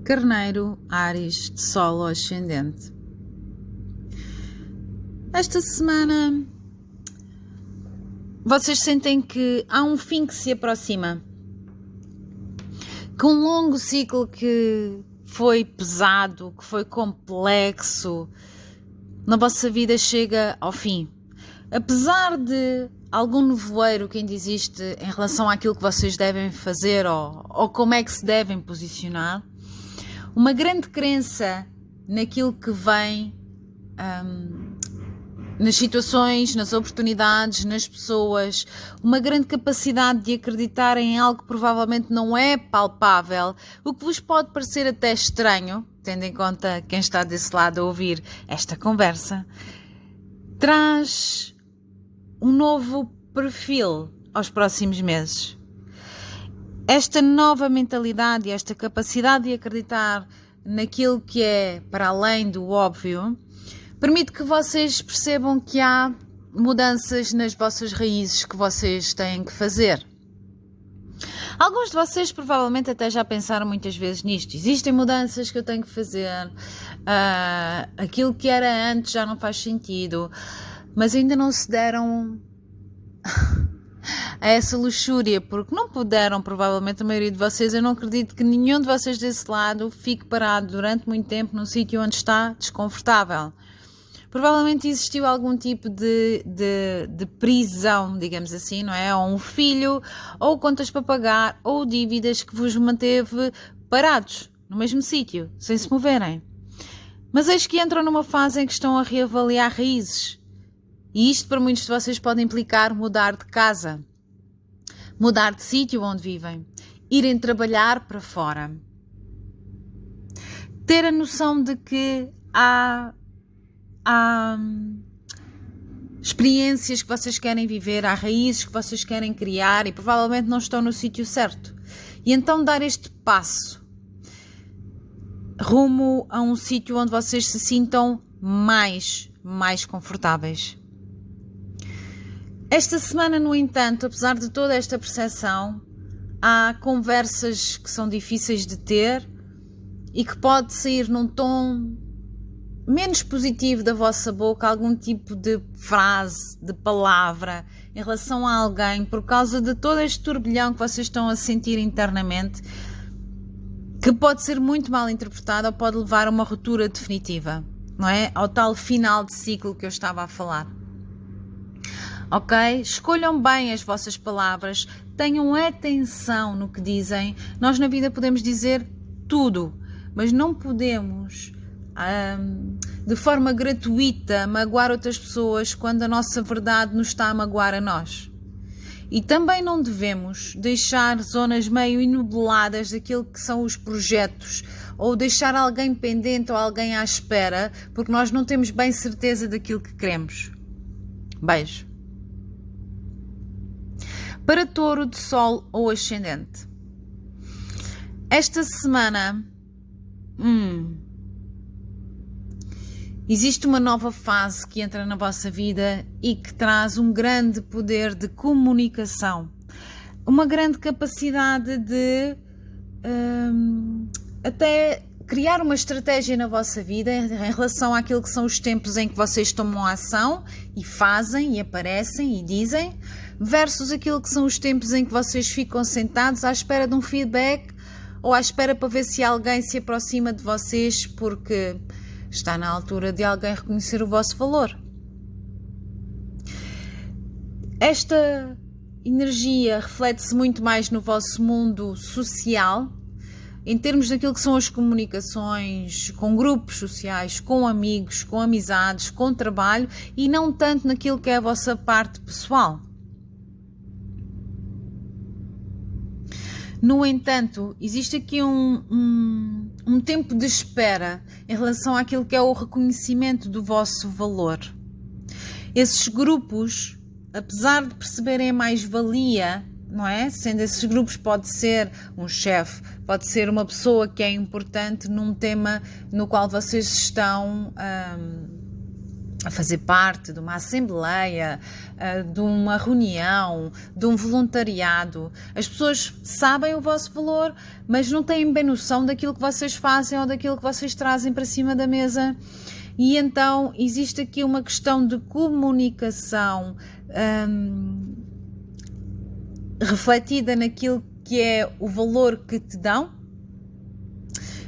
Carneiro, Áries, de Sol ou Ascendente. Esta semana vocês sentem que há um fim que se aproxima, que um longo ciclo que foi pesado, que foi complexo, na vossa vida chega ao fim. Apesar de algum nevoeiro que ainda existe em relação àquilo que vocês devem fazer ou como é que se devem posicionar, uma grande crença naquilo que vem, nas situações, nas oportunidades, nas pessoas, uma grande capacidade de acreditar em algo que provavelmente não é palpável, o que vos pode parecer até estranho, tendo em conta quem está desse lado a ouvir esta conversa, traz um novo perfil aos próximos meses. Esta nova mentalidade, esta capacidade de acreditar naquilo que é para além do óbvio, permite que vocês percebam que há mudanças nas vossas raízes que vocês têm que fazer. Alguns de vocês provavelmente até já pensaram muitas vezes nisto. Existem mudanças que eu tenho que fazer, aquilo que era antes já não faz sentido, mas ainda não se deram a essa luxúria, porque não puderam, provavelmente a maioria de vocês. Eu não acredito que nenhum de vocês desse lado fique parado durante muito tempo num sítio onde está desconfortável. Provavelmente existiu algum tipo de prisão, digamos assim, não é? Ou um filho, ou contas para pagar, ou dívidas que vos manteve parados no mesmo sítio, sem se moverem. Mas eis que entram numa fase em que estão a reavaliar raízes. E isto para muitos de vocês pode implicar mudar de casa, mudar de sítio onde vivem, irem trabalhar para fora. Ter a noção de que há experiências que vocês querem viver, há raízes que vocês querem criar e provavelmente não estão no sítio certo. E então dar este passo rumo a um sítio onde vocês se sintam mais confortáveis. Esta semana, no entanto, apesar de toda esta percepção, há conversas que são difíceis de ter e que pode sair num tom menos positivo da vossa boca, algum tipo de frase, de palavra em relação a alguém, por causa de todo este turbilhão que vocês estão a sentir internamente, que pode ser muito mal interpretado ou pode levar a uma ruptura definitiva, não é? Ao tal final de ciclo que eu estava a falar. Ok? Escolham bem as vossas palavras, tenham atenção no que dizem. Nós na vida podemos dizer tudo, mas não podemos de forma gratuita magoar outras pessoas quando a nossa verdade nos está a magoar a nós. E também não devemos deixar zonas meio enubladas daquilo que são os projetos, ou deixar alguém pendente ou alguém à espera, porque nós não temos bem certeza daquilo que queremos. Beijo. Para Touro, de Sol ou Ascendente. Esta semana existe uma nova fase que entra na vossa vida e que traz um grande poder de comunicação, uma grande capacidade de até criar uma estratégia na vossa vida em relação àquilo que são os tempos em que vocês tomam ação e fazem e aparecem e dizem, versus aquilo que são os tempos em que vocês ficam sentados à espera de um feedback ou à espera para ver se alguém se aproxima de vocês porque está na altura de alguém reconhecer o vosso valor. Esta energia reflete-se muito mais no vosso mundo social, em termos daquilo que são as comunicações com grupos sociais, com amigos, com amizades, com trabalho, e não tanto naquilo que é a vossa parte pessoal. No entanto, existe aqui um tempo de espera em relação àquilo que é o reconhecimento do vosso valor. Esses grupos, apesar de perceberem a mais-valia, não é? Sendo esses grupos, pode ser um chefe, pode ser uma pessoa que é importante num tema no qual vocês estão a fazer parte de uma assembleia, de uma reunião, de um voluntariado. As pessoas sabem o vosso valor, mas não têm bem noção daquilo que vocês fazem ou daquilo que vocês trazem para cima da mesa. E então existe aqui uma questão de comunicação refletida naquilo que é o valor que te dão,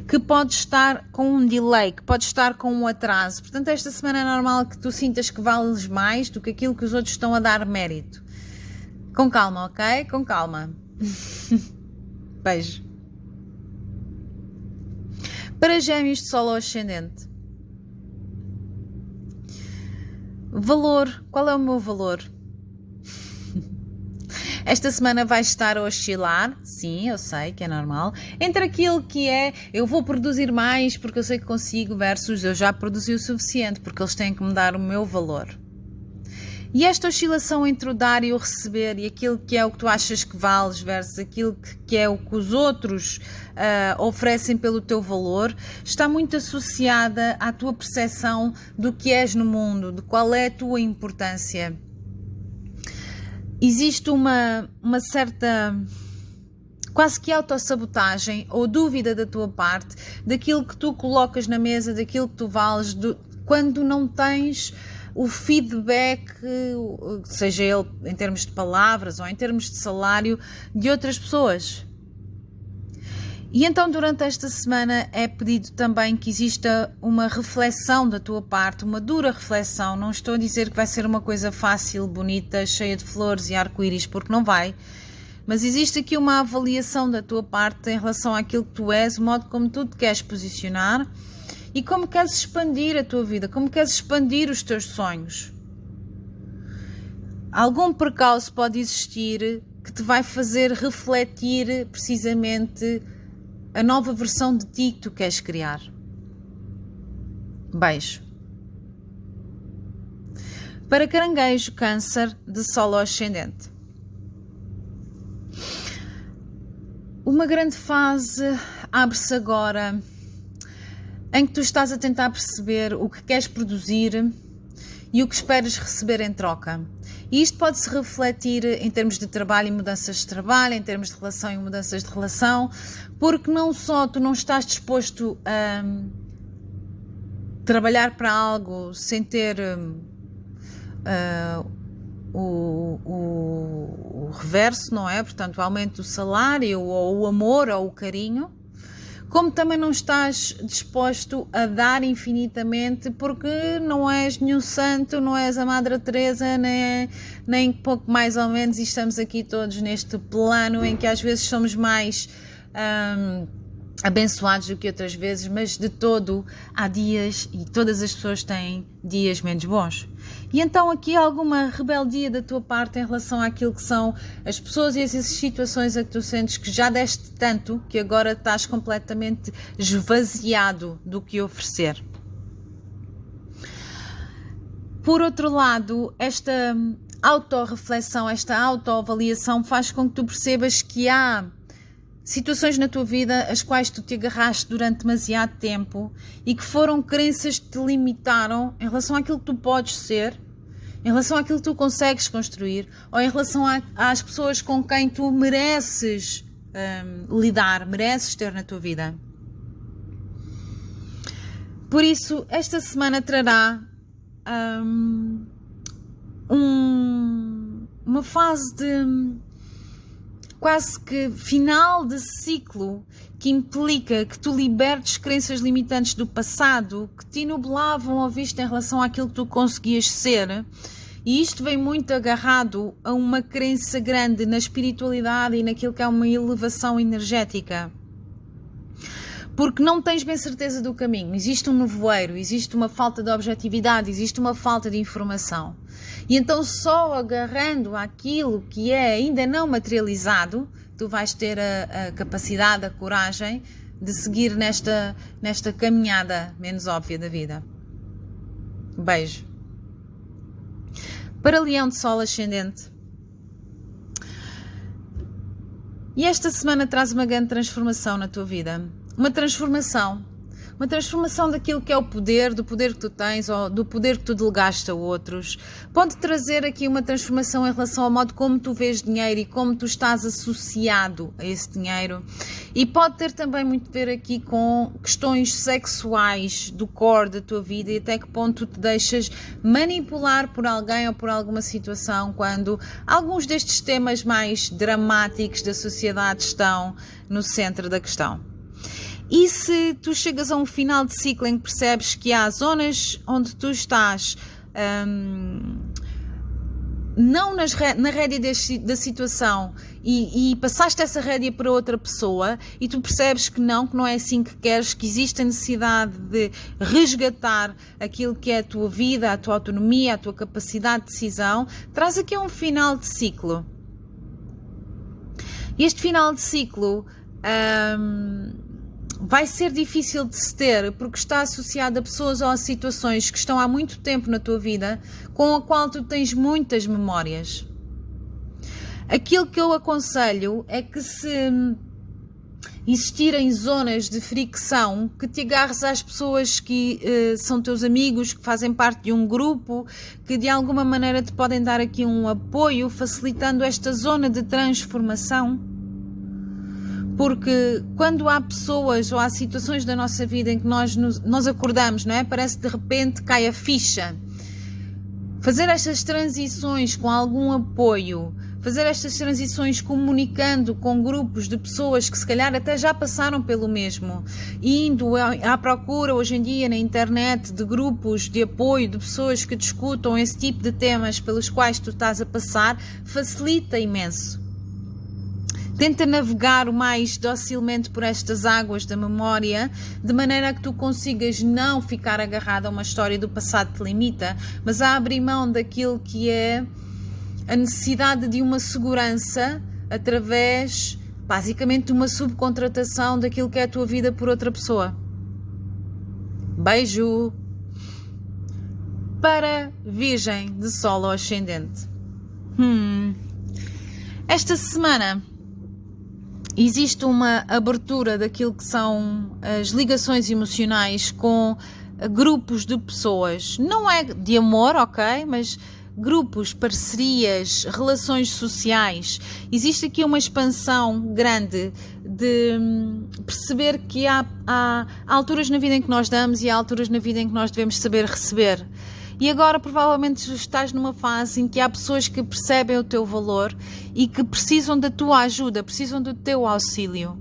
que pode estar com um delay, que pode estar com um atraso. Portanto, esta semana é normal que tu sintas que vales mais do que aquilo que os outros estão a dar mérito. Com calma, ok? Com calma. Beijo. Para Gêmeos de Sol ou Ascendente. Valor. Qual é o meu valor? Esta semana vai estar a oscilar, sim, eu sei que é normal, entre aquilo que é eu vou produzir mais porque eu sei que consigo versus eu já produzi o suficiente porque eles têm que me dar o meu valor. E esta oscilação entre o dar e o receber e aquilo que é o que tu achas que vales versus aquilo que é o que os outros oferecem pelo teu valor está muito associada à tua percepção do que és no mundo, de qual é a tua importância. Existe uma certa quase que autossabotagem ou dúvida da tua parte daquilo que tu colocas na mesa, daquilo que tu vales, quando não tens o feedback, seja ele em termos de palavras ou em termos de salário, de outras pessoas. E então durante esta semana é pedido também que exista uma reflexão da tua parte, uma dura reflexão. Não estou a dizer que vai ser uma coisa fácil, bonita, cheia de flores e arco-íris, porque não vai. Mas existe aqui uma avaliação da tua parte em relação àquilo que tu és, o modo como tu te queres posicionar e como queres expandir a tua vida, como queres expandir os teus sonhos. Algum percalço pode existir que te vai fazer refletir precisamente a nova versão de ti que tu queres criar. Beijo. Para Caranguejo, Câncer, de Sol ou Ascendente. Uma grande fase abre-se agora em que tu estás a tentar perceber o que queres produzir e o que esperas receber em troca. E isto pode-se refletir em termos de trabalho e mudanças de trabalho, em termos de relação e mudanças de relação, porque não só tu não estás disposto a trabalhar para algo sem ter o reverso, não é? Portanto, o aumento do salário ou o amor ou o carinho, como também não estás disposto a dar infinitamente porque não és nenhum santo, não és a Madre Teresa, nem pouco mais ou menos, e estamos aqui todos neste plano em que às vezes somos mais abençoados do que outras vezes, mas de todo há dias e todas as pessoas têm dias menos bons. E então aqui há alguma rebeldia da tua parte em relação àquilo que são as pessoas e as situações a que tu sentes que já deste tanto que agora estás completamente esvaziado do que oferecer. Por outro lado, esta autorreflexão, esta autoavaliação faz com que tu percebas que há situações na tua vida às quais tu te agarraste durante demasiado tempo e que foram crenças que te limitaram em relação àquilo que tu podes ser, em relação àquilo que tu consegues construir ou em relação às pessoas com quem tu mereces lidar, mereces ter na tua vida. Por isso, esta semana trará uma fase de quase que final de ciclo que implica que tu libertes crenças limitantes do passado que te enoblavam a vista em relação àquilo que tu conseguias ser. E isto vem muito agarrado a uma crença grande na espiritualidade e naquilo que é uma elevação energética. Porque não tens bem certeza do caminho, existe um nevoeiro, existe uma falta de objetividade, existe uma falta de informação. E então só agarrando aquilo que é ainda não materializado, tu vais ter a capacidade, a coragem de seguir nesta caminhada menos óbvia da vida. Beijo. Para Leão de Sol Ascendente. E esta semana traz uma grande transformação na tua vida. Uma transformação, uma transformação daquilo que é o poder, do poder que tu tens ou do poder que tu delegaste a outros. Pode trazer aqui uma transformação em relação ao modo como tu vês dinheiro e como tu estás associado a esse dinheiro. E pode ter também muito a ver aqui com questões sexuais do core da tua vida e até que ponto tu te deixas manipular por alguém ou por alguma situação quando alguns destes temas mais dramáticos da sociedade estão no centro da questão. E se tu chegas a um final de ciclo em que percebes que há zonas onde tu estás não na rédea da situação e passaste essa rédea para outra pessoa e tu percebes que não é assim que queres, que existe a necessidade de resgatar aquilo que é a tua vida, a tua autonomia, a tua capacidade de decisão, traz aqui um final de ciclo. Este final de ciclo vai ser difícil de se ter porque está associado a pessoas ou a situações que estão há muito tempo na tua vida com a qual tu tens muitas memórias. Aquilo que eu aconselho é que se existirem zonas de fricção, que te agarres às pessoas que são teus amigos, que fazem parte de um grupo, que de alguma maneira te podem dar aqui um apoio, facilitando esta zona de transformação. Porque quando há pessoas ou há situações da nossa vida em que nós acordamos, não é? Parece que de repente cai a ficha. Fazer estas transições com algum apoio, fazer estas transições comunicando com grupos de pessoas que se calhar até já passaram pelo mesmo, indo à procura hoje em dia na internet de grupos de apoio, de pessoas que discutam esse tipo de temas pelos quais tu estás a passar, facilita imenso. Tenta navegar o mais docilmente por estas águas da memória, de maneira a que tu consigas não ficar agarrado a uma história do passado que te limita, mas a abrir mão daquilo que é a necessidade de uma segurança através, basicamente, de uma subcontratação daquilo que é a tua vida por outra pessoa. Beijo! Para Virgem de Sol Ascendente. Esta semana existe uma abertura daquilo que são as ligações emocionais com grupos de pessoas. Não é de amor, ok? Mas grupos, parcerias, relações sociais. Existe aqui uma expansão grande de perceber que há alturas na vida em que nós damos e há alturas na vida em que nós devemos saber receber. E agora provavelmente estás numa fase em que há pessoas que percebem o teu valor e que precisam da tua ajuda, precisam do teu auxílio.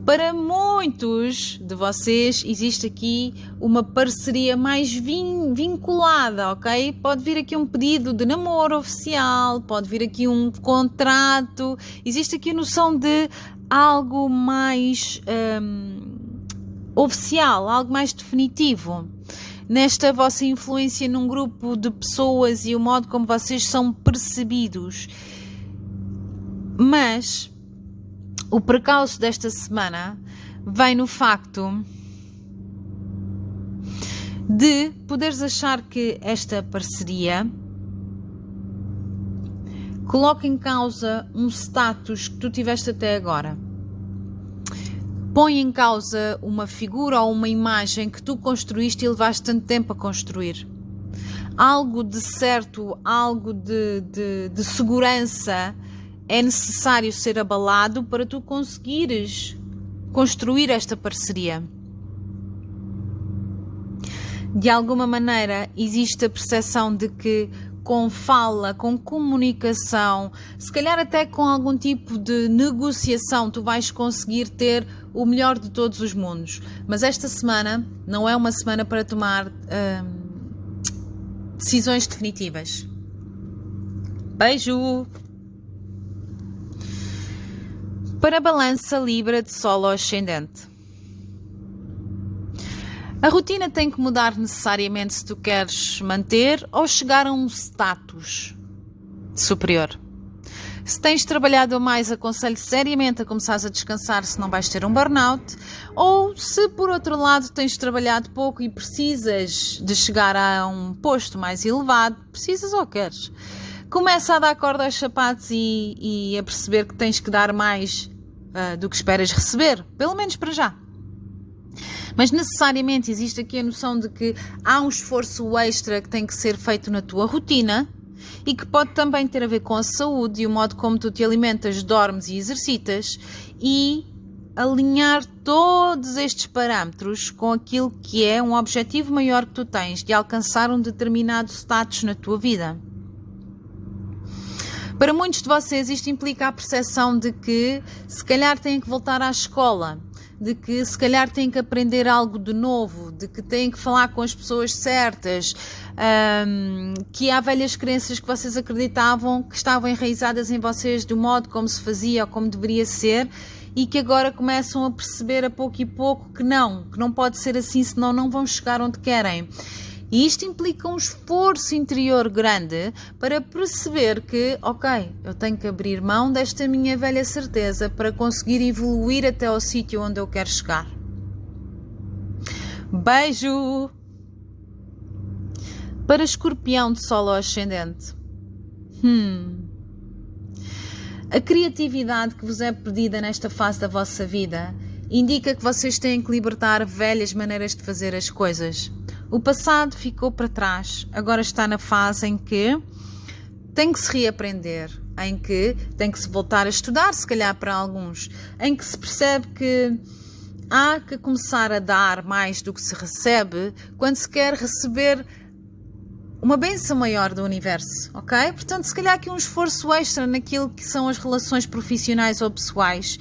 Para muitos de vocês existe aqui uma parceria mais vinculada, ok? Pode vir aqui um pedido de namoro oficial, pode vir aqui um contrato, existe aqui a noção de algo mais oficial, algo mais definitivo. Nesta vossa influência num grupo de pessoas e o modo como vocês são percebidos. Mas o percalço desta semana vem no facto de poderes achar que esta parceria coloca em causa um status que tu tiveste até agora. Põe em causa uma figura ou uma imagem que tu construíste e levaste tanto tempo a construir. Algo de certo, algo de segurança é necessário ser abalado para tu conseguires construir esta parceria. De alguma maneira existe a percepção de que com fala, com comunicação, se calhar até com algum tipo de negociação, tu vais conseguir ter o melhor de todos os mundos. Mas esta semana não é uma semana para tomar decisões definitivas. Beijo! Para a Balança Libra de Sol Ascendente. A rotina tem que mudar necessariamente se tu queres manter ou chegar a um status superior. Se tens trabalhado a mais, aconselho seriamente a começares a descansar, se não vais ter um burnout. Ou se por outro lado tens trabalhado pouco e precisas de chegar a um posto mais elevado, precisas ou queres, começa a dar corda aos sapatos e a perceber que tens que dar mais do que esperas receber, pelo menos para já. Mas necessariamente existe aqui a noção de que há um esforço extra que tem que ser feito na tua rotina e que pode também ter a ver com a saúde e o modo como tu te alimentas, dormes e exercitas, e alinhar todos estes parâmetros com aquilo que é um objetivo maior que tu tens de alcançar um determinado status na tua vida. Para muitos de vocês isto implica a percepção de que se calhar têm que voltar à escola, de que se calhar têm que aprender algo de novo, de que têm que falar com as pessoas certas, que há velhas crenças que vocês acreditavam que estavam enraizadas em vocês do modo como se fazia ou como deveria ser e que agora começam a perceber a pouco e pouco que não pode ser assim, senão não vão chegar onde querem. E isto implica um esforço interior grande para perceber que, ok, eu tenho que abrir mão desta minha velha certeza para conseguir evoluir até ao sítio onde eu quero chegar. Beijo! Para Escorpião de Sol ou Ascendente. A criatividade que vos é pedida nesta fase da vossa vida indica que vocês têm que libertar velhas maneiras de fazer as coisas. O passado ficou para trás, agora está na fase em que tem que se reaprender, em que tem que se voltar a estudar, se calhar para alguns, em que se percebe que há que começar a dar mais do que se recebe quando se quer receber uma bênção maior do universo, ok? Portanto, se calhar aqui um esforço extra naquilo que são as relações profissionais ou pessoais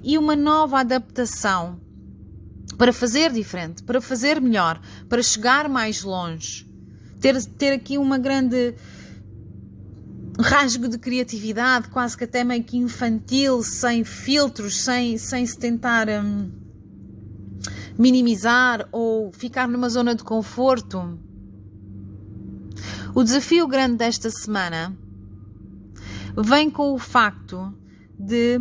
e uma nova adaptação para fazer diferente, para fazer melhor, para chegar mais longe. Ter aqui uma grande rasgo de criatividade, quase que até meio que infantil, sem filtros, sem se tentar minimizar ou ficar numa zona de conforto. O desafio grande desta semana vem com o facto de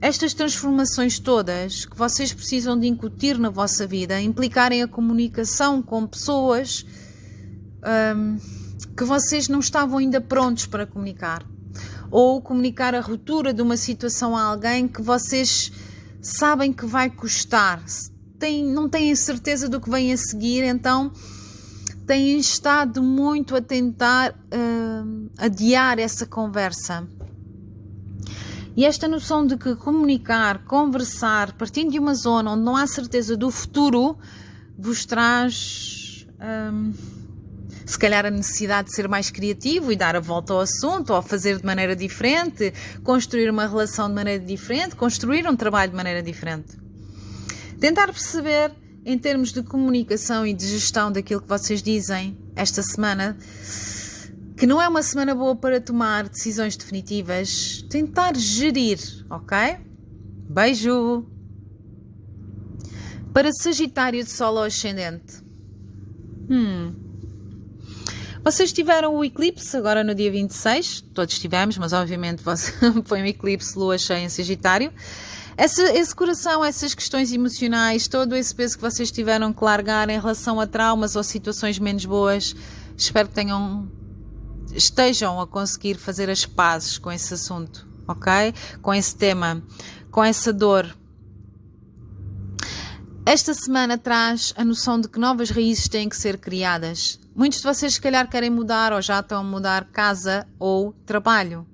estas transformações todas que vocês precisam de incutir na vossa vida implicarem a comunicação com pessoas que vocês não estavam ainda prontos para comunicar, ou comunicar a ruptura de uma situação a alguém que vocês sabem que vai custar, não têm certeza do que vem a seguir, então têm estado muito a tentar adiar essa conversa. E esta noção de que comunicar, conversar, partindo de uma zona onde não há certeza do futuro, vos traz, se calhar, a necessidade de ser mais criativo e dar a volta ao assunto, ou fazer de maneira diferente, construir uma relação de maneira diferente, construir um trabalho de maneira diferente. Tentar perceber, em termos de comunicação e de gestão daquilo que vocês dizem esta semana, que não é uma semana boa para tomar decisões definitivas, tentar gerir, ok? Beijo! Para Sagitário de Sol ou Ascendente. Vocês tiveram o eclipse agora no dia 26, todos tivemos, mas obviamente foi um eclipse lua cheia em Sagitário. Esse coração, essas questões emocionais, todo esse peso que vocês tiveram que largar em relação a traumas ou situações menos boas, espero que estejam a conseguir fazer as pazes com esse assunto, ok? Com esse tema, com essa dor. Esta semana traz a noção de que novas raízes têm que ser criadas. Muitos de vocês se calhar querem mudar ou já estão a mudar casa ou trabalho.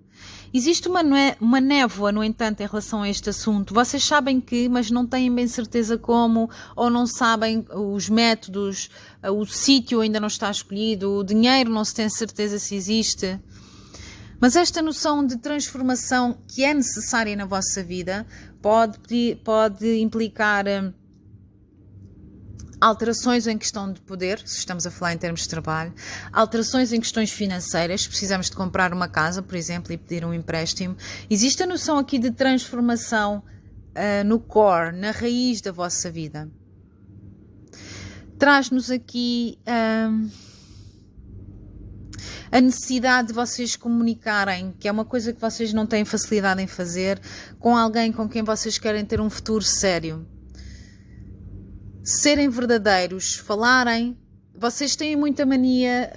Existe uma névoa, no entanto, em relação a este assunto. Vocês sabem que, mas não têm bem certeza como, ou não sabem os métodos, o sítio ainda não está escolhido, o dinheiro não se tem certeza se existe. Mas esta noção de transformação que é necessária na vossa vida pode implicar alterações em questão de poder, se estamos a falar em termos de trabalho, alterações em questões financeiras, se precisamos de comprar uma casa, por exemplo, e pedir um empréstimo. Existe a noção aqui de transformação no core, na raiz da vossa vida. Traz-nos aqui a necessidade de vocês comunicarem, que é uma coisa que vocês não têm facilidade em fazer, com alguém com quem vocês querem ter um futuro sério. Serem verdadeiros, falarem. Vocês têm muita mania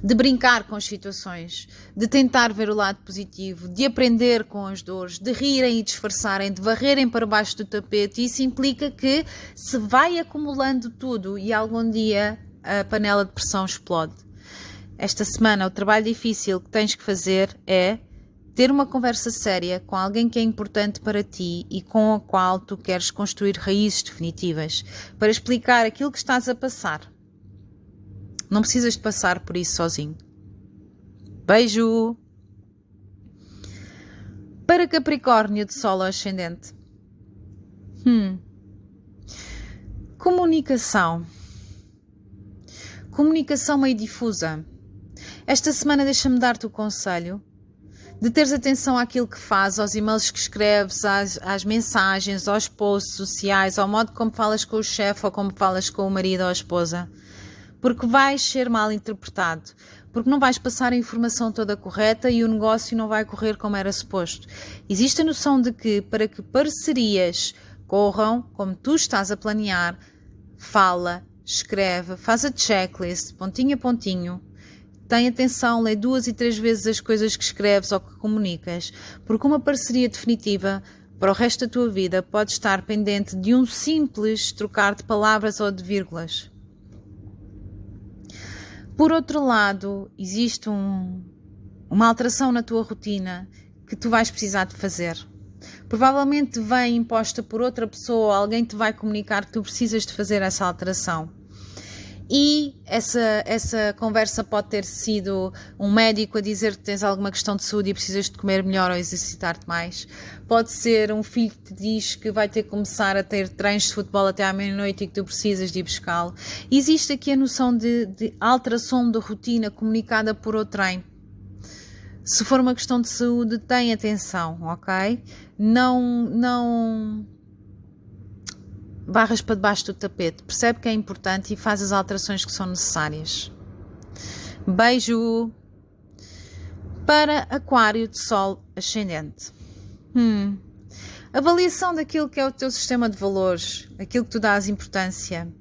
de brincar com as situações, de tentar ver o lado positivo, de aprender com as dores, de rirem e disfarçarem, de varrerem para baixo do tapete. Isso implica que se vai acumulando tudo e algum dia a panela de pressão explode. Esta semana o trabalho difícil que tens que fazer é ter uma conversa séria com alguém que é importante para ti e com a qual tu queres construir raízes definitivas, para explicar aquilo que estás a passar. Não precisas de passar por isso sozinho. Beijo! Para Capricórnio de Sol ascendente. Comunicação. Comunicação meio difusa. Esta semana deixa-me dar-te o conselho de teres atenção àquilo que fazes, aos e-mails que escreves, às mensagens, aos posts sociais, ao modo como falas com o chefe ou como falas com o marido ou a esposa. Porque vais ser mal interpretado, porque não vais passar a informação toda correta e o negócio não vai correr como era suposto. Existe a noção de que, para que parcerias corram como tu estás a planear, fala, escreve, faz a checklist, pontinho a pontinho. Tem atenção, lê 2 e 3 vezes as coisas que escreves ou que comunicas, porque uma parceria definitiva para o resto da tua vida pode estar pendente de um simples trocar de palavras ou de vírgulas. Por outro lado, existe uma alteração na tua rotina que tu vais precisar de fazer. Provavelmente vem imposta por outra pessoa, alguém te vai comunicar que tu precisas de fazer essa alteração. E essa conversa pode ter sido um médico a dizer que tens alguma questão de saúde e precisas de comer melhor ou exercitar-te mais. Pode ser um filho que te diz que vai ter que começar a ter treinos de futebol até à meia-noite e que tu precisas de ir buscá-lo. Existe aqui a noção de alteração da rotina comunicada por outrem. Se for uma questão de saúde, tem atenção, ok? Não barras para debaixo do tapete, percebe que é importante e faz as alterações que são necessárias. Beijo! Para Aquário de Sol ascendente. Avaliação daquilo que é o teu sistema de valores, aquilo que tu dás importância.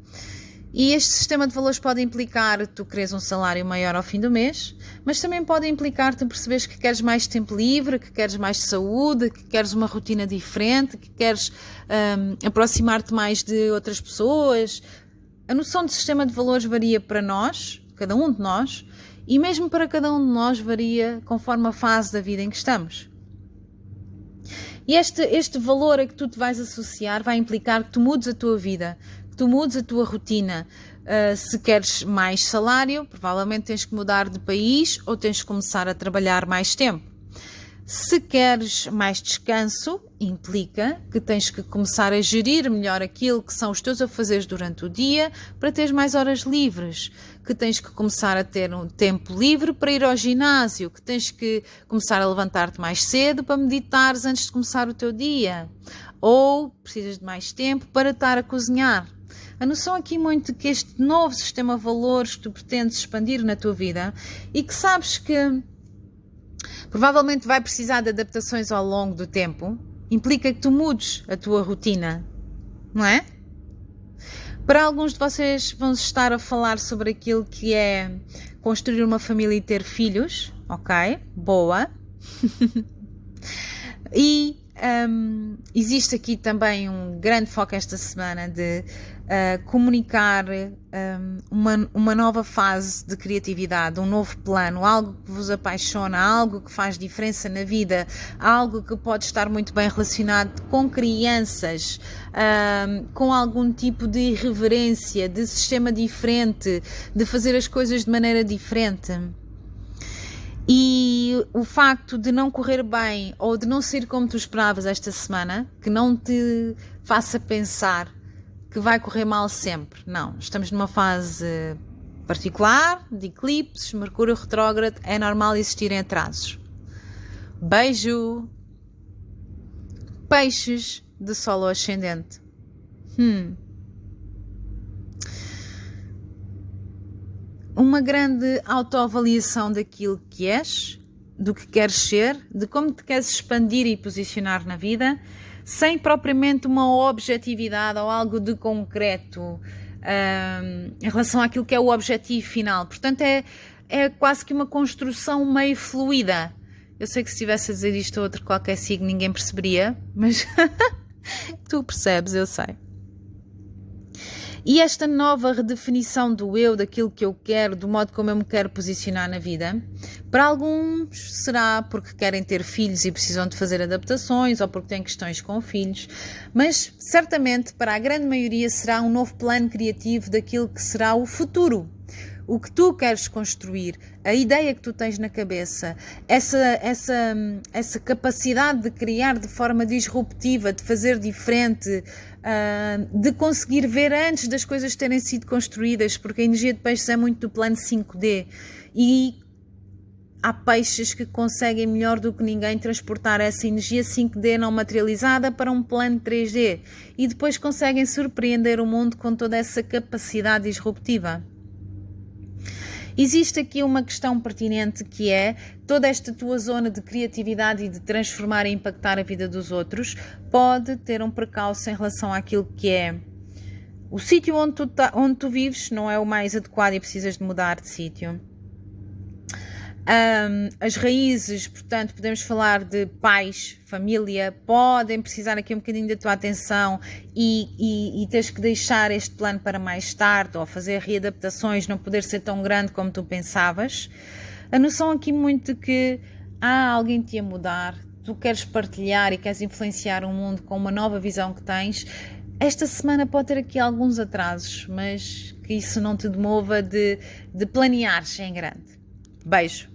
E este sistema de valores pode implicar tu queres um salário maior ao fim do mês, mas também pode implicar tu perceberes que queres mais tempo livre, que queres mais saúde, que queres uma rotina diferente, que queres aproximar-te mais de outras pessoas. A noção de sistema de valores varia para nós, cada um de nós, e mesmo para cada um de nós varia conforme a fase da vida em que estamos. E este valor a que tu te vais associar vai implicar que tu mudes a tua vida, tu mudes a tua rotina. Se queres mais salário, provavelmente tens que mudar de país ou tens que começar a trabalhar mais tempo. Se queres mais descanso, implica que tens que começar a gerir melhor aquilo que são os teus afazeres durante o dia para teres mais horas livres, que tens que começar a ter um tempo livre para ir ao ginásio, que tens que começar a levantar-te mais cedo para meditares antes de começar o teu dia, ou precisas de mais tempo para estar a cozinhar. A noção aqui muito que este novo sistema de valores que tu pretendes expandir na tua vida e que sabes que provavelmente vai precisar de adaptações ao longo do tempo, implica que tu mudes a tua rotina, não é? Para alguns de vocês vão estar a falar sobre aquilo que é construir uma família e ter filhos, ok? Boa! E existe aqui também um grande foco esta semana de comunicar uma nova fase de criatividade, um novo plano, algo que vos apaixona, algo que faz diferença na vida, algo que pode estar muito bem relacionado com crianças, com algum tipo de irreverência, de sistema diferente, de fazer as coisas de maneira diferente. E o facto de não correr bem ou de não ser como tu esperavas esta semana, que não te faça pensar que vai correr mal sempre. Não, estamos numa fase particular, de eclipses, Mercúrio retrógrado, é normal existirem atrasos. Beijo! Peixes de Sol ascendente. Uma grande autoavaliação daquilo que és, do que queres ser, de como te queres expandir e posicionar na vida, sem propriamente uma objetividade ou algo de concreto em relação àquilo que é o objetivo final. Portanto, é quase que uma construção meio fluida. Eu sei que se estivesse a dizer isto a outro qualquer signo ninguém perceberia, mas tu percebes, eu sei. E esta nova redefinição do eu, daquilo que eu quero, do modo como eu me quero posicionar na vida, para alguns será porque querem ter filhos e precisam de fazer adaptações ou porque têm questões com filhos, mas certamente para a grande maioria será um novo plano criativo daquilo que será o futuro. O que tu queres construir, a ideia que tu tens na cabeça, essa capacidade de criar de forma disruptiva, de fazer diferente, de conseguir ver antes das coisas terem sido construídas, porque a energia de peixes é muito do plano 5D e há peixes que conseguem melhor do que ninguém transportar essa energia 5D não materializada para um plano 3D e depois conseguem surpreender o mundo com toda essa capacidade disruptiva. Existe aqui uma questão pertinente que é toda esta tua zona de criatividade e de transformar e impactar a vida dos outros pode ter um precalço em relação àquilo que é o sítio onde tu vives não é o mais adequado e precisas de mudar de sítio. As raízes, portanto, podemos falar de pais, família, podem precisar aqui um bocadinho da tua atenção e tens que deixar este plano para mais tarde ou fazer readaptações, não poder ser tão grande como tu pensavas. A noção aqui muito de que há alguém te a mudar, tu queres partilhar e queres influenciar o mundo com uma nova visão que tens. Esta semana pode ter aqui alguns atrasos, mas que isso não te demova de planeares em grande. Beijo.